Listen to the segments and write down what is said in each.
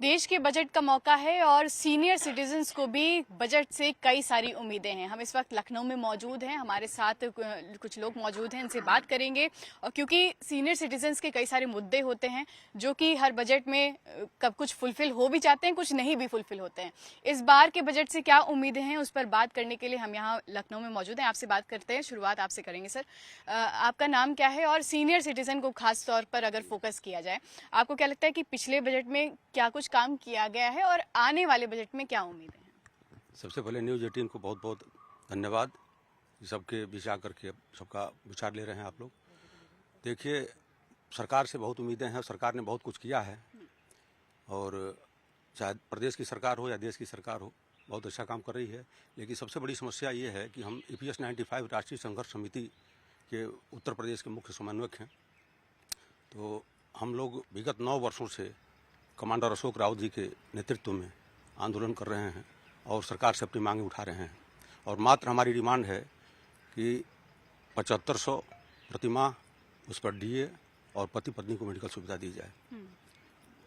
देश के बजट का मौका है और सीनियर सिटीजन्स को भी बजट से कई सारी उम्मीदें हैं। हम इस वक्त लखनऊ में मौजूद हैं, हमारे साथ कुछ लोग मौजूद हैं, इनसे बात करेंगे। और क्योंकि सीनियर सिटीजन्स के कई सारे मुद्दे होते हैं जो कि हर बजट में कब कुछ फुलफिल हो भी जाते हैं, कुछ नहीं भी फुलफिल होते हैं। इस बार के बजट से क्या उम्मीदें हैं, उस पर बात करने के लिए हम यहाँ लखनऊ में मौजूद हैं। आपसे बात करते हैं, शुरुआत आपसे करेंगे। सर, आपका नाम क्या है और सीनियर सिटीजन को खास तौर पर अगर फोकस किया जाए, आपको क्या लगता है कि पिछले बजट में क्या कुछ काम किया गया है और आने वाले बजट में क्या उम्मीदें हैं? सबसे पहले न्यूज़ 18 को बहुत बहुत धन्यवाद। सबके बीच आकर के सबका विचार ले रहे हैं आप लोग। देखिए, सरकार से बहुत उम्मीदें हैं। सरकार ने बहुत कुछ किया है और चाहे प्रदेश की सरकार हो या देश की सरकार हो, बहुत अच्छा काम कर रही है। लेकिन सबसे बड़ी समस्या ये है कि हम EPS 95 राष्ट्रीय संघर्ष समिति के उत्तर प्रदेश के मुख्य समन्वयक हैं। तो हम लोग विगत 9 वर्षों से कमांडर अशोक रावत जी के नेतृत्व में आंदोलन कर रहे हैं और सरकार से अपनी मांगें उठा रहे हैं। और मात्र हमारी डिमांड है कि 7500 प्रतिमाह उस पर DA और पति पत्नी को मेडिकल सुविधा दी जाए।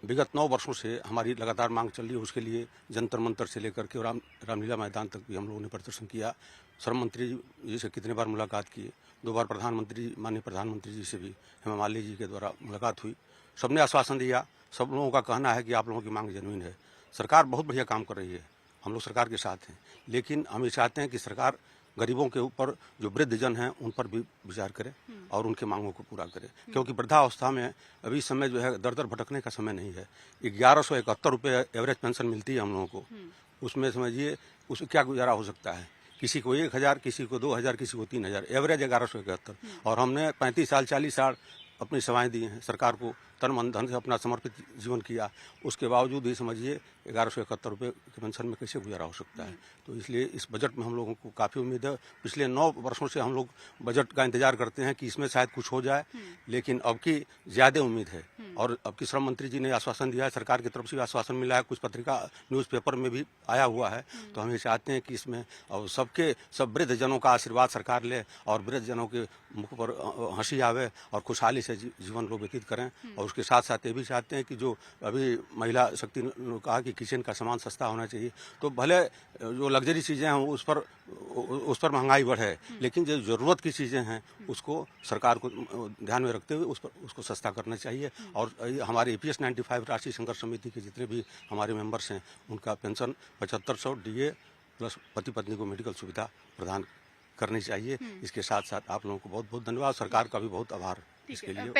विगत 9 वर्षों से हमारी लगातार मांग चल रही है। उसके लिए जंतर मंतर से लेकर के रामलीला मैदान तक भी हम लोगों ने प्रदर्शन किया। श्रम मंत्री जी से कितने बार मुलाकात किए, 2 बार माननीय प्रधानमंत्री जी से भी हेमा मालिनी जी के द्वारा मुलाकात हुई। सबने आश्वासन दिया। सब लोगों का कहना है कि आप लोगों की मांग जेन्युइन है। सरकार बहुत बढ़िया काम कर रही है, हम लोग सरकार के साथ हैं। लेकिन हम ये चाहते हैं कि सरकार गरीबों के ऊपर, जो वृद्ध जन हैं, उन पर भी विचार करे और उनके मांगों को पूरा करे। क्योंकि वृद्धावस्था में अभी समय जो है, दर दर भटकने का समय नहीं है। 1171 रुपये एवरेज पेंशन मिलती है हम लोगों को। उसमें समझिए उससे क्या गुजारा हो सकता है। किसी को 1000, किसी को 2000, किसी को 3000, एवरेज 1171। और हमने 35 साल 40 साल अपनी सेवाएं दी हैं, सरकार को तन मन धन से अपना समर्पित जीवन किया। उसके बावजूद ही समझिए 1171 रुपये की पेंशन में कैसे गुजारा हो सकता है। तो इसलिए इस बजट में हम लोगों को काफ़ी उम्मीद है। पिछले 9 वर्षों से हम लोग बजट का इंतजार करते हैं कि इसमें शायद कुछ हो जाए, लेकिन अब की ज़्यादा उम्मीद है। और अब की श्रम मंत्री जी ने आश्वासन दिया है, सरकार की तरफ से आश्वासन मिला है, कुछ पत्रिका न्यूज़पेपर में भी आया हुआ है। तो हम ये चाहते हैं कि इसमें और सब वृद्ध जनों का आशीर्वाद सरकार ले और वृद्ध जनों के मुख पर हंसी आवे और खुशहाली से जीवन लोग व्यतीत करें। और उसके साथ साथ ये भी चाहते हैं कि जो अभी महिला शक्ति ने कहा कि किचन का सामान सस्ता होना चाहिए, तो भले जो लग्जरी चीज़ें हैं उस पर महंगाई बढ़े, लेकिन जो ज़रूरत की चीज़ें हैं उसको सरकार को ध्यान में रखते हुए उसको सस्ता करना चाहिए। और हमारे EPS 95 राष्ट्रीय संघर्ष समिति के जितने भी हमारे मेंबर्स हैं, उनका पेंशन 7500 DA प्लस पति पत्नी को मेडिकल सुविधा प्रदान करनी चाहिए। इसके साथ साथ आप लोगों को बहुत बहुत धन्यवाद। सरकार का भी बहुत आभार इसके लिए।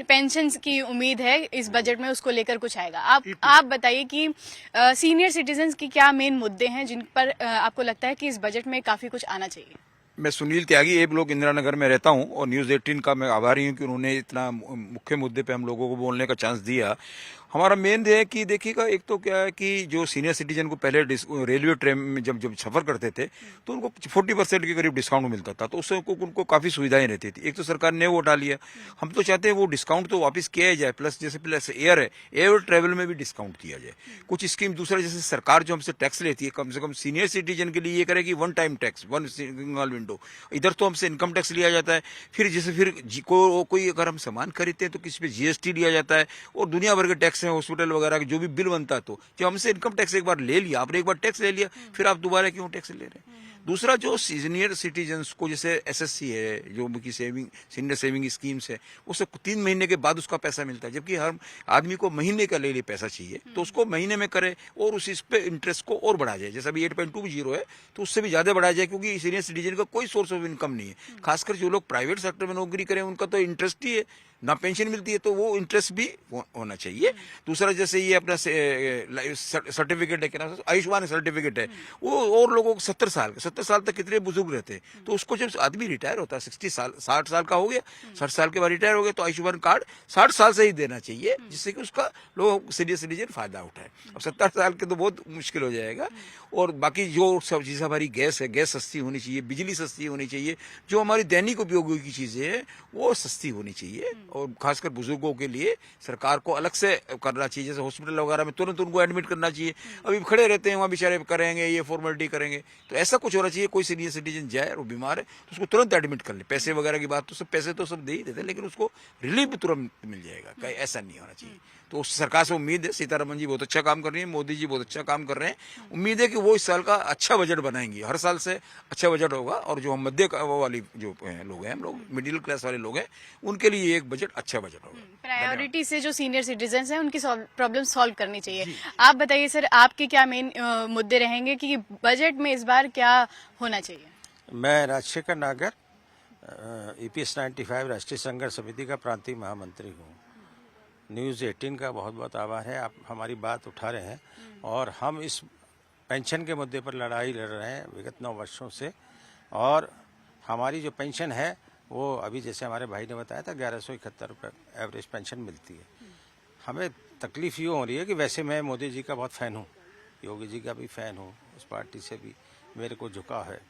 पेंशन की उम्मीद है इस बजट में, उसको लेकर कुछ आएगा। आप बताइए कि सीनियर सिटीजन्स की क्या मेन मुद्दे हैं जिन पर आपको लगता है कि इस बजट में काफी कुछ आना चाहिए? मैं सुनील त्यागी, एक ब्लॉक इंदिरा नगर में रहता हूं और न्यूज़ 18 का मैं आभारी हूं कि उन्होंने इतना मुख्य मुद्दे पे हम लोगों को बोलने का चांस दिया। हमारा मेन है कि देखिएगा, एक तो क्या है कि जो सीनियर सिटीजन को पहले रेलवे ट्रेन में जब सफर करते थे तो उनको 40% के करीब डिस्काउंट मिलता था, तो उससे उनको काफी सुविधाएं रहती थी। एक तो सरकार ने वो उठा लिया। हम तो चाहते हैं वो डिस्काउंट तो वापस किया जाए, प्लस जैसे प्लस एयर ट्रेवल में भी डिस्काउंट किया जाए। कुछ स्कीम दूसरा, जैसे सरकार जो हमसे टैक्स लेती है, कम से कम सीनियर सिटीजन के लिए ये करेगी 1 टाइम टैक्स, 1 सिंगल विंडो। इधर तो हमसे इनकम टैक्स लिया जाता है, फिर जैसे कोई अगर हम सामान खरीदते हैं तो किसी पे GST लिया जाता है और दुनिया भर के टैक्स हैं, हॉस्पिटल वगैरह जो भी बिल बनता है। तो जब हमसे इनकम टैक्स एक बार ले लिया, आपने एक बार टैक्स ले लिया, फिर आप दोबारा क्यों टैक्स ले रहे हैं? दूसरा, जो सीनियर सिटीजन्स को जैसे SSC है, जो उनकी सीनियर सेविंग स्कीम्स है, उससे 3 महीने के बाद उसका पैसा मिलता है, जबकि हर आदमी को महीने का ले लिए पैसा चाहिए, तो उसको महीने में करे और इस पे इंटरेस्ट को और बढ़ा जाए। जैसे अभी 8.20 है तो उससे भी ज्यादा बढ़ाया जाए, क्योंकि सीनियर सिटीजन का कोई सोर्स ऑफ इनकम नहीं है। खासकर जो लोग प्राइवेट सेक्टर में नौकरी करें, उनका तो इंटरेस्ट ही है ना, पेंशन मिलती है, तो वो इंटरेस्ट भी होना चाहिए। दूसरा, जैसे ये अपना सर्टिफिकेट है, क्या आयुष्मान सर्टिफिकेट है, वो और लोगों को 70 साल तक कितने बुजुर्ग रहते हैं, तो उसको जब आदमी रिटायर होता है 60 साल का हो गया, 60 साल के बाद रिटायर हो गया, तो आयुष्मान कार्ड 60 साल से ही देना चाहिए, जिससे कि उसका लोग सीनियर सिटीजन फायदा उठाए। अब 70 साल के तो बहुत मुश्किल हो जाएगा। और बाकी जो सब चीज़, हमारी गैस है, गैस सस्ती होनी चाहिए, बिजली सस्ती होनी चाहिए, जो हमारी दैनिक उपयोगी की चीज़ें हैं वो सस्ती होनी चाहिए। और खासकर बुजुर्गों के लिए सरकार को अलग से करना चाहिए, जैसे हॉस्पिटल वगैरह में तुरंत उनको एडमिट करना चाहिए। अभी खड़े रहते हैं वहाँ बेचारे, करेंगे ये फॉर्मेलिटी करेंगे, तो ऐसा कुछ होना चाहिए। कोई सीनियर सिटीजन जाए और बीमार है तो उसको तुरंत एडमिट कर ले। पैसे वगैरह की बात तो सब, पैसे तो सब दे ही देते हैं, लेकिन उसको रिलीफ भी तुरंत मिल जाएगा, कहीं ऐसा नहीं होना चाहिए। तो उस सरकार से उम्मीद है, सीतारमन जी बहुत अच्छा काम कर रही है, मोदी जी बहुत अच्छा काम कर रहे हैं। उम्मीद है कि वो इस साल का अच्छा बजट बनाएंगे, हर साल से अच्छा बजट होगा। और जो हम मध्य वाली जो लोग हैं, हम लोग मिडिल क्लास वाले लोग हैं, उनके लिए एक बजट अच्छा बजट होगा। प्रायोरिटी से जो सीनियर सिटीजन हैं उनकी प्रॉब्लम सॉल्व करनी चाहिए। आप बताइए सर, आपके क्या मेन मुद्दे रहेंगे कि बजट में इस बार क्या होना चाहिए? मैं राजशेखर नागर, EPS 95 राष्ट्रीय संघर्ष समिति का प्रांतीय महामंत्री हूँ। न्यूज़ 18 का बहुत बहुत आभार है, आप हमारी बात उठा रहे हैं। और हम इस पेंशन के मुद्दे पर लड़ाई लड़ रहे हैं विगत 9 वर्षों से। और हमारी जो पेंशन है वो अभी, जैसे हमारे भाई ने बताया था, 1171 रुपये एवरेज पेंशन मिलती है। हमें तकलीफ़ ये हो रही है कि वैसे मैं मोदी जी का बहुत फ़ैन हूँ, योगी जी का भी फ़ैन हूँ, उस पार्टी से भी मेरे को झुकाव है,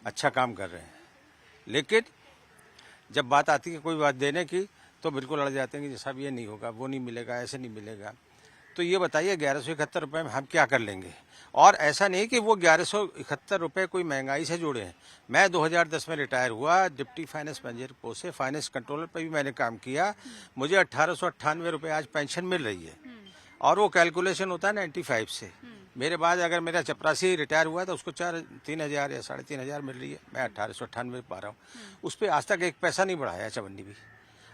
अच्छा काम कर रहे हैं। लेकिन जब बात आती है कोई बात देने की तो बिल्कुल अड़ जाते हैं कि जैसा भी ये नहीं होगा, वो नहीं मिलेगा, ऐसे नहीं मिलेगा। तो ये बताइए 1171 रुपये में हम क्या कर लेंगे? और ऐसा नहीं कि वो 1171 रुपये कोई महंगाई से जुड़े हैं। मैं 2010 में रिटायर हुआ, डिप्टी फाइनेंस मैनेजर पोस्ट से फाइनेंस कंट्रोलर पर भी मैंने काम किया। मुझे 1898 रुपये आज पेंशन मिल रही है, और वो कैलकुलेशन होता है 95 से। मेरे बाद अगर मेरा चपरासी रिटायर हुआ तो उसको 3,000 या 3,500 मिल रही है, मैं 1898 पा रहा हूँ। उस पर आज तक एक पैसा नहीं बढ़ाया चवन्नी भी।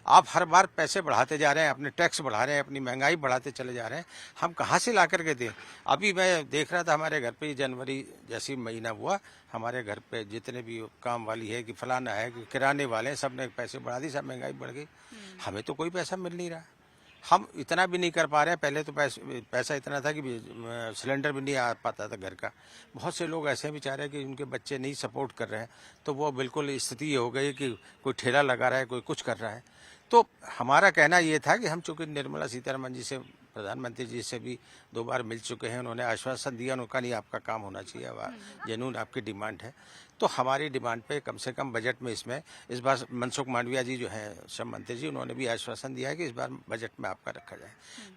आप हर बार पैसे बढ़ाते जा रहे हैं, अपने टैक्स बढ़ा रहे हैं, अपनी महंगाई बढ़ाते चले जा रहे हैं। हम कहाँ से ला करके दें? अभी मैं देख रहा था हमारे घर पे जनवरी जैसी महीना हुआ, हमारे घर पे जितने भी काम वाली है कि फलाना है कि किराने वाले हैं, सब ने पैसे बढ़ा दी, सब महंगाई बढ़ गई। हमें तो कोई पैसा मिल नहीं रहा, हम इतना भी नहीं कर पा रहे हैं। पहले तो पैसा इतना था कि सिलेंडर भी नहीं आ पाता था घर का। बहुत से लोग ऐसे बेचारे कि उनके बच्चे नहीं सपोर्ट कर रहे हैं, तो वो बिल्कुल स्थिति ये हो गई कि कोई ठेला लगा रहा है, कोई कुछ कर रहा है। तो हमारा कहना ये था कि हम चूँकि निर्मला सीतारमन जी से, प्रधानमंत्री जी से भी 2 बार मिल चुके हैं, उन्होंने आश्वासन दिया, उनका नहीं आपका काम होना चाहिए, जेन्युइन आपकी डिमांड है। तो हमारी डिमांड पे कम से कम बजट में इस बार मनसुख मांडविया जी जो हैं श्रम मंत्री जी, उन्होंने भी आश्वासन दिया है कि इस बार बजट में आपका रखा जाए।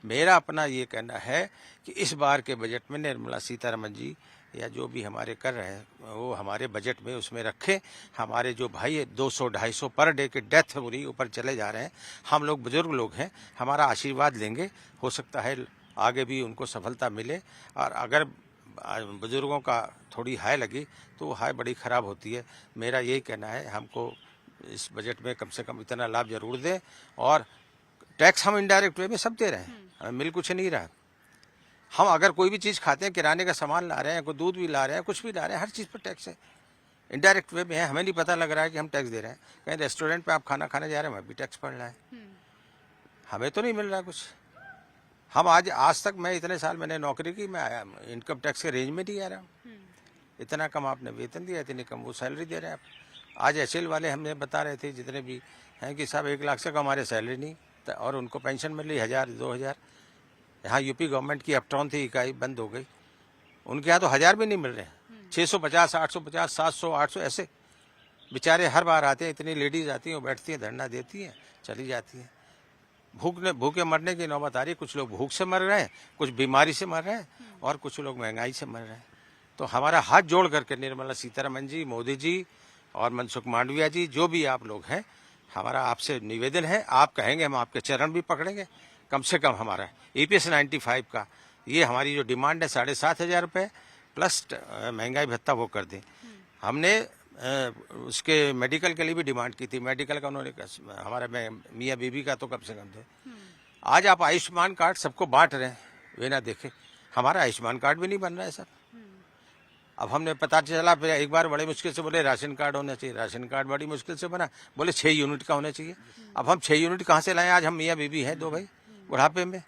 मेरा अपना ये कहना है कि इस बार के बजट में निर्मला सीतारमन जी या जो भी हमारे कर रहे हैं वो हमारे बजट में उसमें रखें। हमारे जो भाई 200-250 पर डे की डेथ हो रही, ऊपर चले जा रहे हैं, हम लोग बुजुर्ग लोग हैं, हमारा आशीर्वाद लेंगे, हो सकता है आगे भी उनको सफलता मिले। और अगर बुजुर्गों का थोड़ी हाय लगी तो वो हाय बड़ी ख़राब होती है। मेरा यही कहना है, हमको इस बजट में कम से कम इतना लाभ जरूर दें। और टैक्स हम इनडायरेक्ट वे में सब दे रहे हैं, हमें मिल कुछ नहीं रहा। हम अगर कोई भी चीज़ खाते हैं, किराने का सामान ला रहे हैं, कोई दूध भी ला रहे हैं, कुछ भी ला रहे हैं, हर चीज़ पर टैक्स है, इनडायरेक्ट वे में है, हमें नहीं पता लग रहा है कि हम टैक्स दे रहे हैं। कहीं रेस्टोरेंट पे आप खाना खाने जा रहे हैं, वहाँ भी टैक्स पड़ रहा है, हमें तो नहीं मिल रहा कुछ। हम आज तक मैं इतने साल मैंने नौकरी की, मैं इनकम टैक्स के रेंज में नहीं आ रहा हूँ। इतना कम आपने वेतन दिया, इतनी कम वो सैलरी दे रहे हैं आप। आज HL वाले हमें बता रहे थे जितने भी हैं कि साहब 1 लाख से कम हमारे सैलरी नहीं, और उनको पेंशन मिल रही 1,000-2,000। यहाँ यूपी गवर्नमेंट की अपटाउन थी, इकाई बंद हो गई, उनके यहाँ तो 1,000 भी नहीं मिल रहे हैं। 650, 850, 700, 800 ऐसे बेचारे हर बार आते हैं। इतनी लेडीज आती हैं, बैठती हैं, धरना देती हैं, चली जाती हैं। भूखे मरने की नौबत आ रही है। कुछ लोग भूख से मर रहे हैं, कुछ बीमारी से मर रहे हैं, और कुछ लोग महंगाई से मर रहे हैं। तो हमारा हाथ जोड़ करके निर्मला सीतारमन जी, मोदी जी और मनसुख मांडविया जी, जो भी आप लोग हैं, हमारा आपसे निवेदन है, आप कहेंगे हम आपके चरण भी पकड़ेंगे। कम से कम हमारा EPS 95 का ये हमारी जो डिमांड है 7,500 रुपये प्लस महंगाई भत्ता वो कर दें। हमने उसके मेडिकल के लिए भी डिमांड की थी, मेडिकल का उन्होंने हमारे मियाँ बीबी का तो कम से कम दे। आज आप आयुष्मान कार्ड सबको बांट रहे हैं, वे ना देखे, हमारा आयुष्मान कार्ड भी नहीं बन रहा है सर। अब हमने पता चला, फिर एक बार बड़े मुश्किल से बोले राशन कार्ड होना चाहिए, राशन कार्ड बड़ी मुश्किल से बना, बोले 6 यूनिट का होना चाहिए। अब हम 6 यूनिट कहाँ से लाएं? आज हम मियाँ बीबी हैं 2 भाई बुढ़ापे में।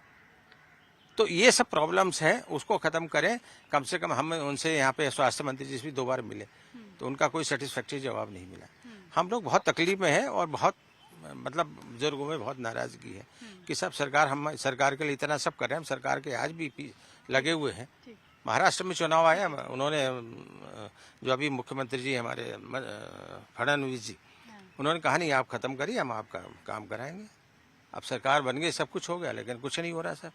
तो ये सब प्रॉब्लम्स हैं, उसको खत्म करें। कम से कम हम उनसे यहाँ पे स्वास्थ्य मंत्री जी से भी 2 बार मिले, तो उनका कोई सेटिस्फैक्ट्री जवाब नहीं मिला। हम लोग बहुत तकलीफ में हैं, और बहुत मतलब बुजुर्गों में बहुत नाराजगी है कि सब हम सरकार के लिए इतना सब कर रहे हैं, हम सरकार के आज भी लगे हुए हैं। महाराष्ट्र में चुनाव आया, उन्होंने जो अभी मुख्यमंत्री जी हमारे फडणवीस जी, उन्होंने कहा नहीं आप खत्म करिए, हम आपका काम कराएंगे। अब सरकार बन गई, सब कुछ हो गया, लेकिन कुछ नहीं हो रहा सर।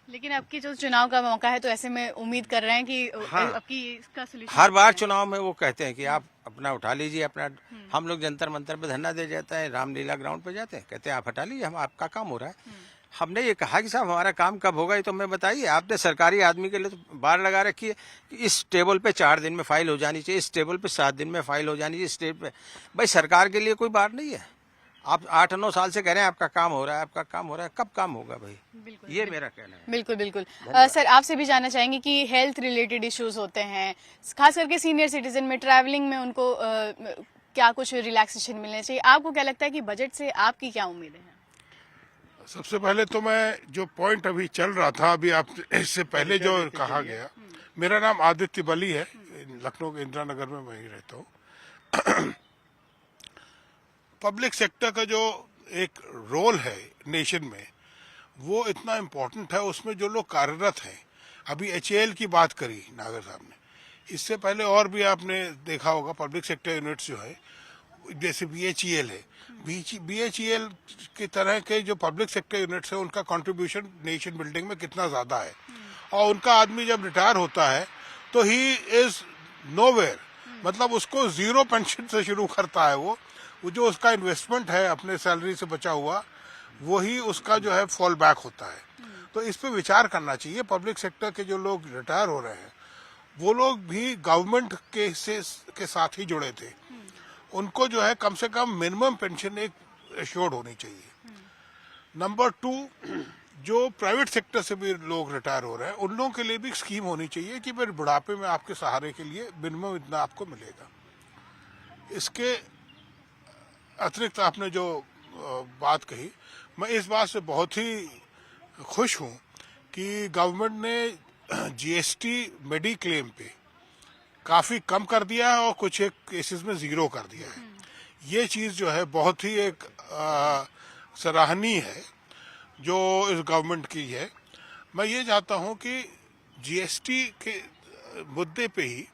लेकिन आपकी जो चुनाव का मौका है तो ऐसे में उम्मीद कर रहे हैं कि हाँ। आपकी इसका सोल्यूशन हर बार चुनाव में वो कहते हैं कि आप अपना उठा लीजिए अपना। हम लोग जंतर मंतर पे धरना दे जाता है, रामलीला ग्राउंड पे जाते हैं, कहते हैं आप हटा लीजिए, हम आपका काम हो रहा है। हमने ये कहा कि साहब हमारा काम कब होगा ये तो हमें बताइए। आपने सरकारी आदमी के लिए तो बार लगा रखी है कि इस टेबल पे 4 दिन में फाइल हो जानी चाहिए, इस टेबल पे 7 दिन में फाइल हो जानी चाहिए, इस टेबल पे। भाई सरकार के लिए कोई बात नहीं है। आप 8-9 साल से कह रहे हैं आपका काम हो रहा है, आपका काम हो रहा है, कब काम होगा भाई? बिल्कुल, ये मेरा कहना है। बिल्कुल बिल्कुल। सर आपसे भी जानना चाहेंगे कि हेल्थ रिलेटेड इश्यूज होते हैं, खास करके सीनियर सिटीजन में, ट्रैवलिंग में उनको क्या कुछ रिलैक्सेशन मिलने चाहिए? आपको क्या लगता है कि बजट से आपकी क्या उम्मीदें हैं? सबसे पहले तो मैं जो पॉइंट अभी चल रहा था, अभी आप इससे पहले जो कहा गया, मेरा नाम आदित्य बली है, लखनऊ के इंदिरा नगर में वहीं रहता हूँ। पब्लिक सेक्टर का जो एक रोल है नेशन में, वो इतना इम्पोर्टेंट है। उसमें जो लोग कार्यरत हैं, अभी HAL की बात करी नागर साहब ने, इससे पहले और भी आपने देखा होगा पब्लिक सेक्टर यूनिट्स जो है, जैसे BHEL है, BHEL की तरह के जो पब्लिक सेक्टर यूनिट्स है, उनका कंट्रीब्यूशन नेशन बिल्डिंग में कितना ज्यादा है। और उनका आदमी जब रिटायर होता है तो ही इज नोवेयर, मतलब उसको 0 पेंशन से शुरू करता है। वो जो उसका इन्वेस्टमेंट है अपने सैलरी से बचा हुआ, वही उसका जो है फॉल बैक होता है। तो इस पे विचार करना चाहिए। पब्लिक सेक्टर के जो लोग रिटायर हो रहे हैं, वो लोग भी गवर्नमेंट के साथ ही जुड़े थे, उनको जो है कम से कम मिनिमम पेंशन एक एश्योर्ड होनी चाहिए। नंबर 2, जो प्राइवेट सेक्टर से भी लोग रिटायर हो रहे हैं, उन लोगों के लिए भी स्कीम होनी चाहिए कि फिर बुढ़ापे में आपके सहारे के लिए मिनिमम इतना आपको मिलेगा। इसके अतिरिक्त आपने जो बात कही, मैं इस बात से बहुत ही खुश हूं कि गवर्नमेंट ने GST मेडिक्लेम पे काफी कम कर दिया है और कुछ एक केसेस में 0 कर दिया है। ये चीज जो है बहुत ही एक सराहनीय है जो इस गवर्नमेंट की है। मैं ये चाहता हूं कि GST के मुद्दे पे ही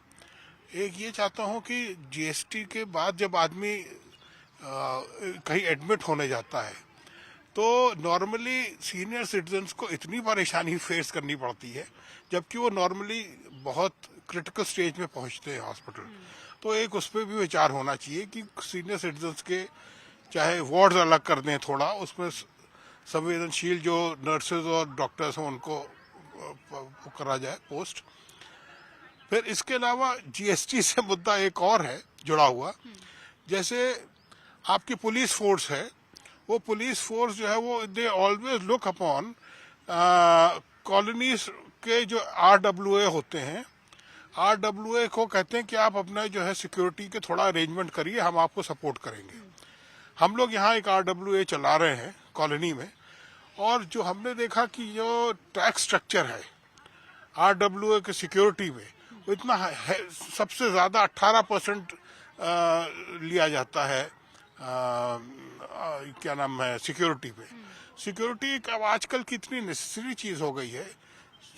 एक ये चाहता हूं कि GST के बाद जब आदमी कहीं एडमिट होने जाता है, तो नॉर्मली सीनियर सिटीजन्स को इतनी परेशानी फेस करनी पड़ती है, जबकि वो नॉर्मली बहुत क्रिटिकल स्टेज में पहुंचते हैं हॉस्पिटल। तो एक उस पर भी विचार होना चाहिए कि सीनियर सिटीजन्स के चाहे वार्ड्स अलग कर दें थोड़ा, उसमें संवेदनशील जो नर्सेज और डॉक्टर्स हैं उनको करा जाए पोस्ट। फिर इसके अलावा GST से मुद्दा एक और है जुड़ा हुआ, जैसे आपकी पुलिस फोर्स है, वो पुलिस फोर्स जो है वो they always look upon colonies के जो RWA होते हैं, RWA को कहते हैं कि आप अपना जो है सिक्योरिटी के थोड़ा अरेंजमेंट करिए, हम आपको सपोर्ट करेंगे। हम लोग यहाँ एक RWA चला रहे हैं कॉलोनी में, और जो हमने देखा कि जो टैक्स स्ट्रक्चर है RWA के सिक्योरिटी में, वो इतना है, सबसे ज्यादा 18% लिया जाता है क्या नाम है सिक्योरिटी पे। सिक्योरिटी अब आजकल की इतनी नेसेसरी चीज हो गई है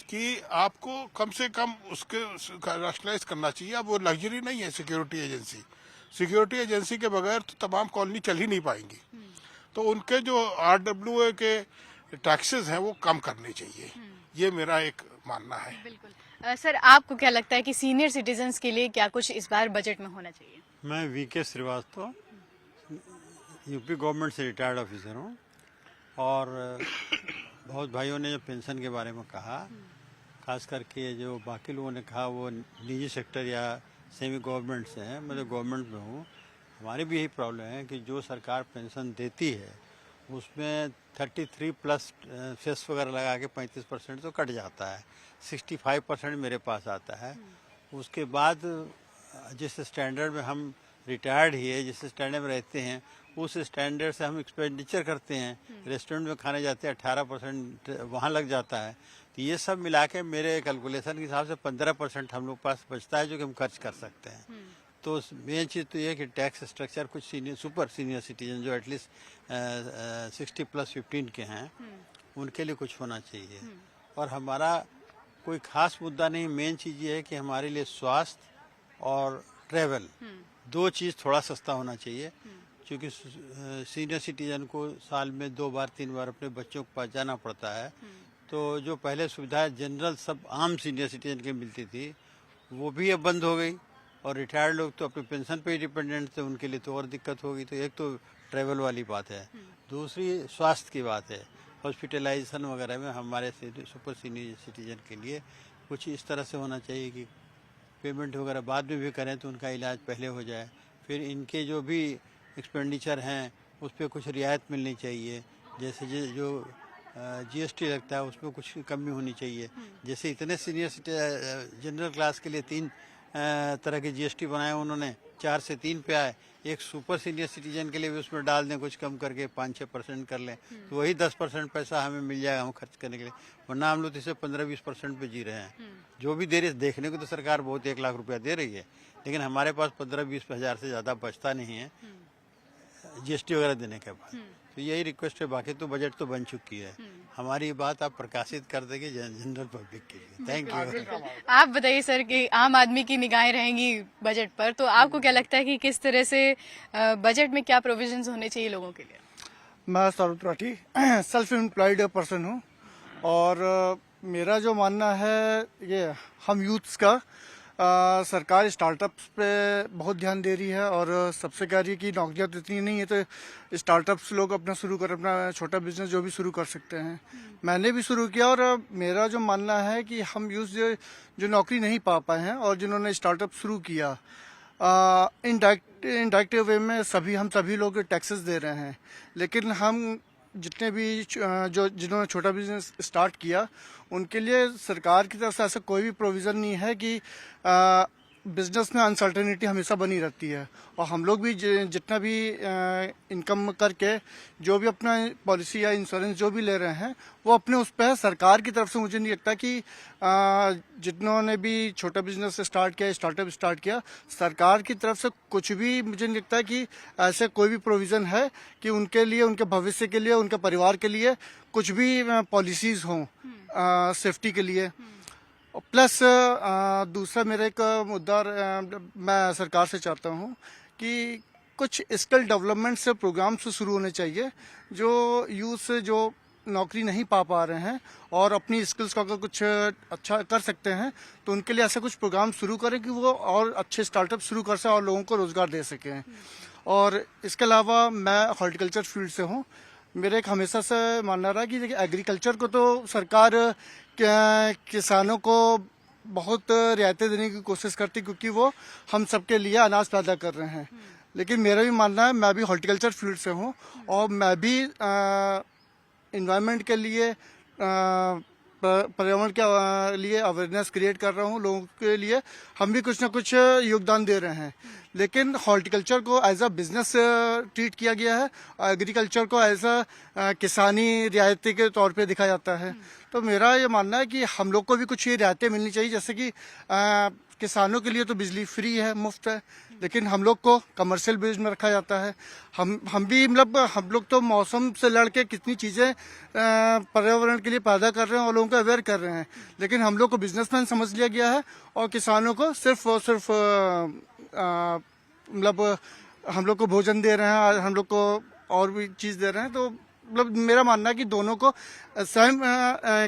कि आपको कम से कम उसके रैशनलाइज करना चाहिए। अब वो लग्जरी नहीं है सिक्योरिटी एजेंसी। सिक्योरिटी एजेंसी के बगैर तो तमाम कॉलोनी चल ही नहीं पाएंगी। तो उनके जो RWA के टैक्सेस हैं वो कम करने चाहिए, ये मेरा एक मानना है। बिल्कुल। सर आपको क्या लगता है कि सीनियर सिटीजन्स के लिए क्या कुछ इस बार बजट में होना चाहिए? मैं VK श्रीवास्तव, यूपी गवर्नमेंट से रिटायर्ड ऑफिसर हूँ, और बहुत भाइयों ने जो पेंशन के बारे में कहा, खास करके जो बाकी लोगों ने कहा वो निजी सेक्टर या सेमी गवर्नमेंट से हैं, मैं तो गवर्नमेंट में हूँ। हमारी भी यही प्रॉब्लम है कि जो सरकार पेंशन देती है उसमें 33 प्लस सेस वगैरह लगा के 35% तो कट जाता है, 65% मेरे पास आता है। उसके बाद जिस स्टैंडर्ड में हम रिटायर्ड ही है, जिस स्टैंडर्ड में रहते हैं, उस स्टैंडर्ड से हम एक्सपेंडिचर करते हैं, रेस्टोरेंट में खाने जाते हैं 18% वहाँ लग जाता है। तो ये सब मिला के मेरे कैलकुलेशन के हिसाब से 15% हम लोग पास बचता है जो कि हम खर्च कर सकते हैं। तो मेन चीज़ तो ये है कि टैक्स स्ट्रक्चर कुछ सुपर सीनियर सिटीजन जो एटलीस्ट 60+15 के हैं, उनके लिए कुछ होना चाहिए। और हमारा कोई खास मुद्दा नहीं, मेन चीज़ ये है कि हमारे लिए स्वास्थ्य और ट्रेवल 2 चीज़ थोड़ा सस्ता होना चाहिए। क्योंकि सीनियर सिटीजन को साल में 2 बार 3 बार अपने बच्चों को पास जाना पड़ता है, तो जो पहले सुविधाएं जनरल सब आम सीनियर सिटीजन के मिलती थी वो भी अब बंद हो गई। और रिटायर्ड लोग तो अपने पेंशन पे ही डिपेंडेंट थे, उनके लिए तो और दिक्कत होगी। तो एक तो ट्रैवल वाली बात है, दूसरी स्वास्थ्य की बात है। हॉस्पिटलाइजेशन वगैरह में हमारे सुपर सीनियर सिटीजन के लिए कुछ इस तरह से होना चाहिए कि पेमेंट वगैरह बाद में भी करें तो उनका इलाज पहले हो जाए। फिर इनके जो भी एक्सपेंडिचर हैं उस पर कुछ रियायत मिलनी चाहिए। जैसे जो जीएसटी लगता है उसमें कुछ कमी होनी चाहिए। जैसे इतने सीनियर जनरल क्लास के लिए 3 तरह के जीएसटी बनाए उन्होंने, 4 से 3 पे आए। एक सुपर सीनियर सिटीजन के लिए भी उसमें डाल दें कुछ कम करके 5-6% कर लें, तो वही 10% पैसा हमें मिल जाएगा हम खर्च करने के लिए। वरना हम लोग तो इसे 15-20% पे जी रहे हैं। जो भी दे रही है, देखने को तो सरकार बहुत 1 लाख रुपया दे रही है, लेकिन हमारे पास 15-20 हज़ार से ज़्यादा बचता नहीं है जीएसटी वगैरह देने के बाद। तो यही रिक्वेस्ट है, बाकी तो बजट तो बन चुकी है। हमारी बात आप प्रकाशित कर देंगे जनरल पब्लिक के लिए। Thank you. आप बताइए सर कि आम आदमी की निगाहें रहेंगी बजट पर, तो आपको क्या लगता है कि किस तरह से बजट में क्या प्रोविजंस होने चाहिए लोगों के लिए? मैं Saurabh Tripathi self employed person हूँ, और मेरा जो मानना है ये हम यूथ्स का सरकार स्टार्टअप्स पे बहुत ध्यान दे रही है, और सबसे कह रही है कि नौकरियां तो इतनी नहीं है, तो स्टार्टअप्स लोग अपना शुरू कर, अपना छोटा बिजनेस जो भी शुरू कर सकते हैं। मैंने भी शुरू किया, और मेरा जो मानना है कि हम यूथ जो नौकरी नहीं पा पाए हैं और जिन्होंने स्टार्टअप शुरू किया, इनडायरेक्ट वे में हम सभी लोग टैक्सेस दे रहे हैं, लेकिन हम जितने भी जिन्होंने छोटा बिजनेस स्टार्ट किया उनके लिए सरकार की तरफ से ऐसा कोई भी प्रोविज़न नहीं है कि बिजनेस में अनसर्टेनिटी हमेशा बनी रहती है। और हम लोग भी जितना भी इनकम करके जो भी अपना पॉलिसी या इंश्योरेंस जो भी ले रहे हैं वो अपने उस पर है। सरकार की तरफ से मुझे नहीं लगता कि जिन्होंने भी छोटा बिजनेस स्टार्ट किया, स्टार्टअप स्टार्ट किया, सरकार की तरफ से कुछ भी मुझे नहीं लगता कि ऐसे कोई भी प्रोविज़न है कि उनके लिए, उनके भविष्य के लिए, उनके परिवार के लिए कुछ भी पॉलिसीज़ हों सेफ्टी के लिए। प्लस दूसरा मेरा एक मुद्दा मैं सरकार से चाहता हूँ कि कुछ स्किल डेवलपमेंट से प्रोग्राम्स शुरू होने चाहिए, जो यूथ से जो नौकरी नहीं पा रहे हैं और अपनी स्किल्स का अगर कुछ अच्छा कर सकते हैं तो उनके लिए ऐसा कुछ प्रोग्राम शुरू करें कि वो और अच्छे स्टार्टअप शुरू कर सकें और लोगों को रोजगार दे सकें। और इसके अलावा मैं हॉर्टिकल्चर फील्ड से हूँ। मेरा एक हमेशा से मानना रहा कि देखिए एग्रीकल्चर को तो सरकार किसानों को बहुत रियायतें देने की कोशिश करती, क्योंकि वो हम सबके लिए अनाज पैदा कर रहे हैं। लेकिन मेरा भी मानना है, मैं भी हॉर्टिकल्चर फील्ड से हूँ और मैं भी इन्वायरमेंट के लिए, पर्यावरण के लिए अवेयरनेस क्रिएट कर रहा हूँ लोगों के लिए। हम भी कुछ ना कुछ योगदान दे रहे हैं, लेकिन हॉर्टिकल्चर को एज अ बिजनेस ट्रीट किया गया है, एग्रीकल्चर को एज अ किसानी रियायती के तौर पे दिखाया जाता है। तो मेरा ये मानना है कि हम लोग को भी कुछ ये रियायतें मिलनी चाहिए, जैसे कि किसानों के लिए तो बिजली फ्री है, मुफ्त है, लेकिन हम लोग को कमर्शियल बेस में रखा जाता है। हम भी मतलब हम लोग तो मौसम से लड़के कितनी चीज़ें पर्यावरण के लिए पैदा कर रहे हैं और लोगों को अवेयर कर रहे हैं, लेकिन हम लोग को बिजनेसमैन समझ लिया गया है और किसानों को सिर्फ और सिर्फ मतलब हम लोग को भोजन दे रहे हैं, हम लोग को और भी चीज़ दे रहे हैं। तो मतलब मेरा मानना है कि दोनों को सेम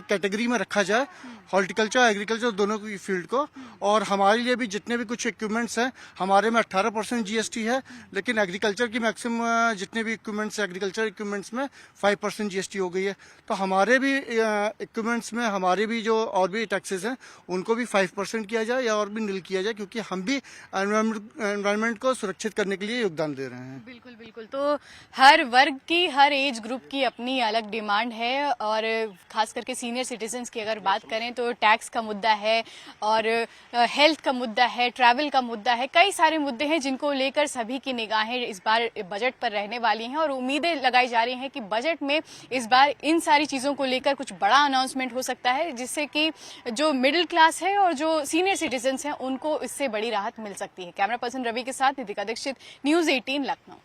कैटेगरी में रखा जाए, हॉर्टिकल्चर एग्रीकल्चर दोनों की फील्ड को। और हमारे लिए भी जितने भी कुछ इक्विपमेंट्स हैं, हमारे में 18% जीएसटी है, लेकिन एग्रीकल्चर की मैक्सिमम जितने भी इक्विपमेंट्स एग्रीकल्चर इक्विपमेंट्स में 5% जीएसटी हो गई है। तो हमारे भी इक्विपमेंट्स में हमारे भी जो और भी टैक्सेस हैं उनको भी 5% किया जाए या और भी नील किया जाए, क्योंकि हम भी एनवायरनमेंट को सुरक्षित करने के लिए योगदान दे रहे हैं। बिल्कुल बिल्कुल। तो हर वर्ग की, हर एज ग्रुप की अपनी अलग डिमांड है, और खास करके सीनियर सिटीजन्स की अगर बात करें तो टैक्स का मुद्दा है और हेल्थ का मुद्दा है, ट्रैवल का मुद्दा है, कई सारे मुद्दे हैं जिनको लेकर सभी की निगाहें इस बार बजट पर रहने वाली हैं। और उम्मीदें लगाई जा रही हैं कि बजट में इस बार इन सारी चीज़ों को लेकर कुछ बड़ा अनाउंसमेंट हो सकता है, जिससे कि जो मिडिल क्लास है और जो सीनियर सिटीजन्स हैं उनको इससे बड़ी राहत मिल सकती है। कैमरा पर्सन रवि के साथ नितिका दीक्षित, न्यूज़ 18 लखनऊ।